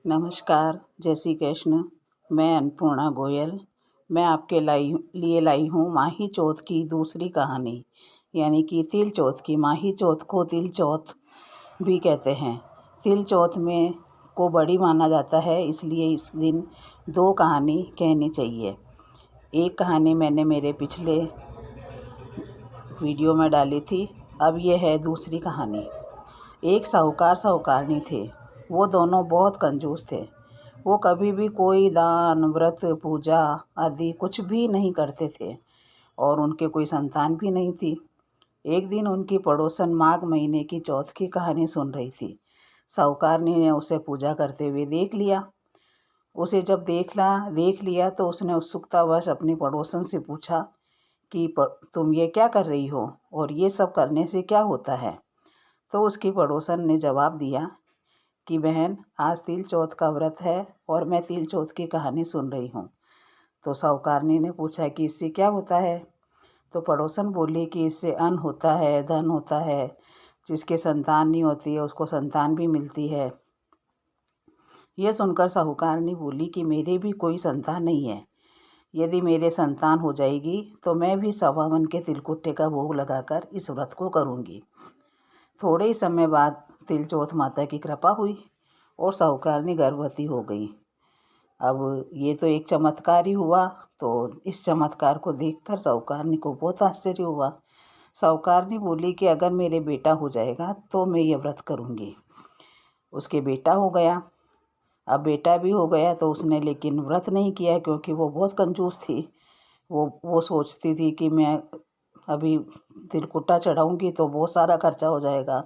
नमस्कार, जय श्री कृष्ण। मैं अन्नपूर्णा गोयल। मैं आपके लिए लाई हूँ माही चौथ की दूसरी कहानी, यानी कि तिल चौथ की। माही चौथ को तिल चौथ भी कहते हैं। तिल चौथ में को बड़ी माना जाता है, इसलिए इस दिन दो कहानी कहनी चाहिए। एक कहानी मैंने मेरे पिछले वीडियो में डाली थी, अब ये है दूसरी कहानी। एक साहूकार साहूकारनी थे। वो दोनों बहुत कंजूस थे। वो कभी भी कोई दान व्रत पूजा आदि कुछ भी नहीं करते थे और उनके कोई संतान भी नहीं थी। एक दिन उनकी पड़ोसन माघ महीने की चौथ की कहानी सुन रही थी। साहूकारनी ने उसे पूजा करते हुए देख लिया। उसे जब देख लिया तो उसने उत्सुकतावश अपनी पड़ोसन से पूछा कि तुम ये क्या कर रही हो और ये सब करने से क्या होता है। तो उसकी पड़ोसन ने जवाब दिया कि बहन, आज तिल चौथ का व्रत है और मैं तिल चौथ की कहानी सुन रही हूँ। तो साहूकारनी ने पूछा कि इससे क्या होता है। तो पड़ोसन बोली कि इससे अन्न होता है, धन होता है, जिसके संतान नहीं होती है उसको संतान भी मिलती है। यह सुनकर साहूकारनी बोली कि मेरे भी कोई संतान नहीं है। यदि मेरे संतान हो जाएगी तो मैं भी 51 के तिलकुट्टे का भोग लगाकर इस व्रत को करूँगी। थोड़े ही समय बाद तिल चौथ माता की कृपा हुई और साहूकारनी गर्भवती हो गई। अब ये तो एक चमत्कार ही हुआ, तो इस चमत्कार को देखकर साहूकारनी को बहुत आश्चर्य हुआ। साहूकारनी बोली कि अगर मेरे बेटा हो जाएगा तो मैं ये व्रत करूँगी। उसके बेटा हो गया। अब बेटा भी हो गया तो उसने लेकिन व्रत नहीं किया, क्योंकि वो बहुत कंजूस थी। वो सोचती थी कि मैं अभी तिलकुट्टा चढ़ाऊँगी तो बहुत सारा खर्चा हो जाएगा।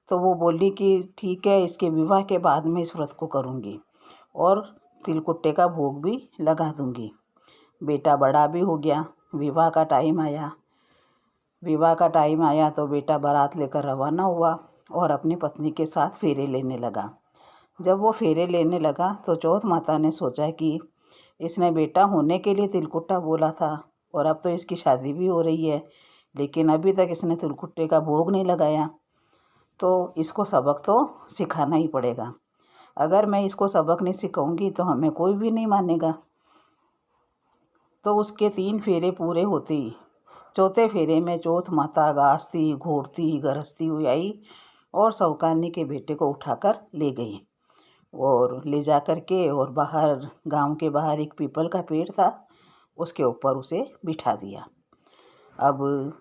तो वो बोली कि ठीक है, इसके विवाह के बाद मैं इस व्रत को करूँगी और तिलकुट्टे का भोग भी लगा दूँगी। बेटा बड़ा भी हो गया। विवाह का टाइम आया तो बेटा बारात लेकर रवाना हुआ और अपनी पत्नी के साथ फेरे लेने लगा। जब वो फेरे लेने लगा तो चौथ माता ने सोचा कि इसने बेटा होने के लिए तिलकुट्टा बोला था और अब तो इसकी शादी भी हो रही है, लेकिन अभी तक इसने तिलकुट्टे का भोग नहीं लगाया। तो इसको सबक तो सिखाना ही पड़ेगा। अगर मैं इसको सबक नहीं सिखाऊंगी तो हमें कोई भी नहीं मानेगा। तो उसके 3 फेरे पूरे होते ही चौथे फेरे में चौथ माता गाजती घोरती गरजती हुई आई और साहूकारनी के बेटे को उठाकर ले गई और ले जा कर के और बाहर, गांव के बाहर एक पीपल का पेड़ था, उसके ऊपर उसे बिठा दिया। अब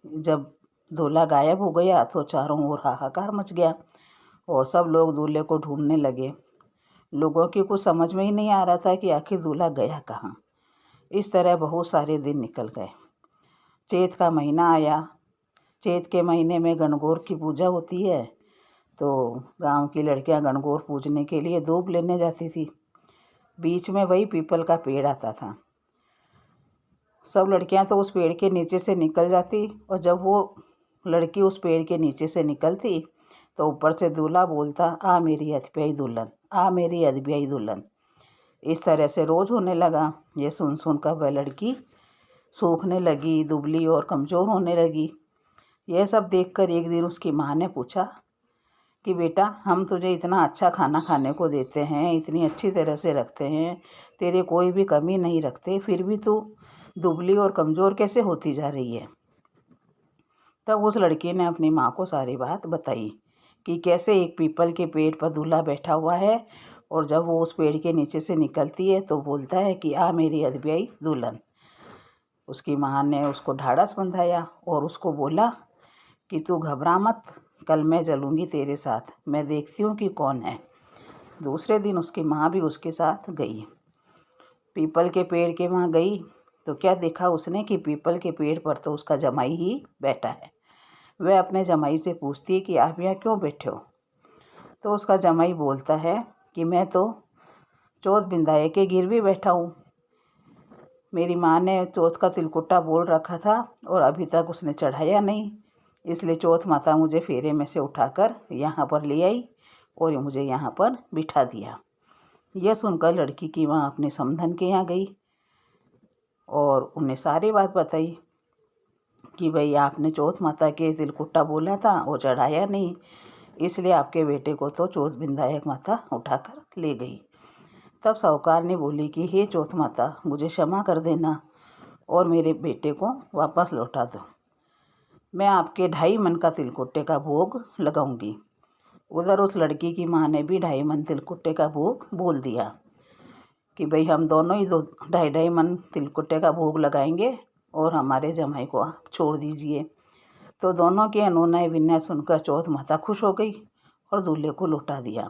जब दूल्हा गायब हो गया तो चारों ओर हाहाकार मच गया और सब लोग दूल्हे को ढूंढने लगे। लोगों की कुछ समझ में ही नहीं आ रहा था कि आखिर दूल्हा गया कहाँ। इस तरह बहुत सारे दिन निकल गए। चैत का महीना आया। चैत के महीने में गणगौर की पूजा होती है, तो गांव की लड़कियां गणगौर पूजने के लिए दूब लेने जाती थी। बीच में वही पीपल का पेड़ आता था। सब लड़कियां तो उस पेड़ के नीचे से निकल जाती और जब वो लड़की उस पेड़ के नीचे से निकलती तो ऊपर से दूल्हा बोलता, आ मेरी अदब्याई दुल्हन, आ मेरी अदब्याई दुल्हन। इस तरह से रोज़ होने लगा। ये सुन कर वह लड़की सूखने लगी, दुबली और कमज़ोर होने लगी। यह सब देखकर एक दिन उसकी माँ ने पूछा कि बेटा, हम तुझे इतना अच्छा खाना खाने को देते हैं, इतनी अच्छी तरह से रखते हैं, तेरे कोई भी कमी नहीं रखते, फिर भी तू दुबली और कमज़ोर कैसे होती जा रही है। तब उस लड़की ने अपनी माँ को सारी बात बताई कि कैसे एक पीपल के पेड़ पर दूल्हा बैठा हुआ है और जब वो उस पेड़ के नीचे से निकलती है तो बोलता है कि आ मेरी अदब्याई दुल्हन। उसकी माँ ने उसको ढाढ़स बंधाया और उसको बोला कि तू घबरा मत, कल मैं चलूँगी तेरे साथ, मैं देखती हूँ कि कौन है। दूसरे दिन उसकी माँ भी उसके साथ गई। पीपल के पेड़ के वहाँ गई तो क्या देखा उसने कि पीपल के पेड़ पर तो उसका जमाई ही बैठा है। वह अपने जमाई से पूछती है कि आप यहाँ क्यों बैठे हो। तो उसका जमाई बोलता है कि मैं तो चौथ बिंदाए के गिरवी बैठा हूँ। मेरी माँ ने चौथ का तिलकुट्टा बोल रखा था और अभी तक उसने चढ़ाया नहीं, इसलिए चौथ माता मुझे फेरे में से उठाकर यहाँ पर ले आई और मुझे यहाँ पर बिठा दिया। यह सुनकर लड़की की माँ अपने समधन के यहाँ गई और उन्हें सारी बात बताई कि भाई आपने चौथ माता के तिलकुट्टा बोला था और चढ़ाया नहीं, इसलिए आपके बेटे को तो चौथ विधायक माता उठाकर ले गई। तब साहूकार ने बोली कि हे चौथ माता, मुझे क्षमा कर देना और मेरे बेटे को वापस लौटा दो। मैं आपके 2.5 मन का तिलकुट्टे का भोग लगाऊंगी। उधर उस लड़की की माँ ने भी 2.5 मन तिलकुट्टे का भोग बोल दिया कि भाई हम दोनों ही 2.5 मन तिलकुट्टे का भोग लगाएंगे और हमारे जमाई को आप छोड़ दीजिए। तो दोनों के अनुनय विनय सुनकर चौथ माता खुश हो गई और दूल्हे को लौटा दिया।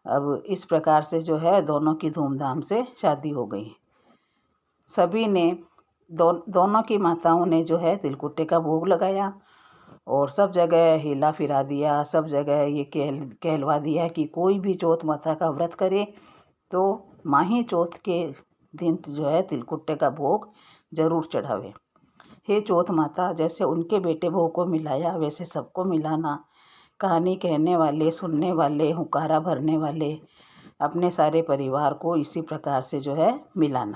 अब इस प्रकार से जो है दोनों की धूमधाम से शादी हो गई। सभी ने दोनों की माताओं ने जो है तिलकुट्टे का भोग लगाया और सब जगह हिला फिरा दिया, सब जगह ये कहलवा दिया कि कोई भी चौथ माता का व्रत करे तो माही चौथ के दिन जो है तिलकुट्टे का भोग जरूर चढ़ावे। हे चौथ माता, जैसे उनके बेटे बहू को मिलाया वैसे सबको मिलाना। कहानी कहने वाले, सुनने वाले, हुकारा भरने वाले अपने सारे परिवार को इसी प्रकार से जो है मिलाना।